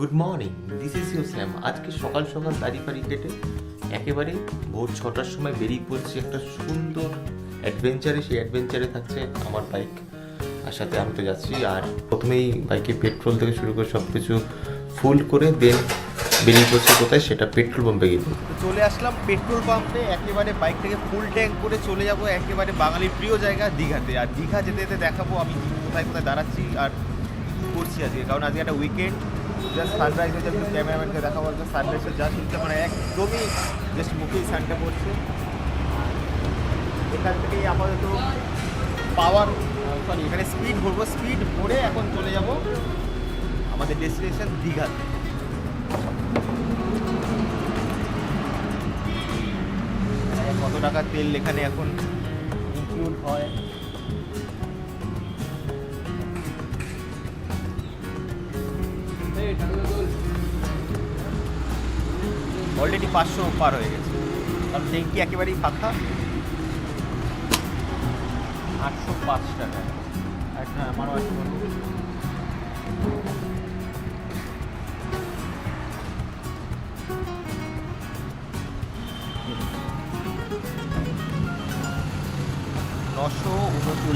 Good morning, this is you Sam. আজকে সকাল সকাল দাড়ি ফাড়ি কেটে একেবারে ভোর 6টার সময় বেরিয়ে পড়ছি একটা সুন্দর অ্যাডভেঞ্চারে। সেই অ্যাডভেঞ্চারে থাকছে আমার বাইক, আর সাথে আমি তো যাচ্ছি। আর প্রথমেই বাইকে পেট্রোল থেকে শুরু করে সব কিছু ফুল করে দেন বেরিয়ে পড়ছি কোথায়, সেটা পেট্রোল পাম্পে গিয়ে। চলে আসলাম পেট্রোল পাম্পে, একেবারে বাইকটাকে ফুল ট্যাঙ্ক করে চলে যাব একেবারে বাঙালির প্রিয় জায়গা দীঘাতে। আর দীঘা যেতে যেতে দেখাবো আমি কোথায় কোথায় দাঁড়াচ্ছি আর করছি আজকে, কারণ আজকে একটা উইকেন্ড। জাস্ট সানরাইজ হয়ে যাবে, ক্যামেরাম্যানকে দেখাবো আজকে সানরাইজের যা শুনতে মানে একদমই জাস্ট মুখেই সানটা পড়ছে। এখান থেকেই আপাতত এখানে স্পিড ভরবো, স্পিড ভরে এখন চলে যাব আমাদের ডেস্টিনেশন দীঘাতে। কত টাকা তেল এখানে এখন ইনক্লুড হয় অলরেডি 500 পার হয়ে গেছে, কারণ ট্যাঙ্কি একেবারেই ফাঁকা। 805 টাকা একটা আমারও আছে। $939।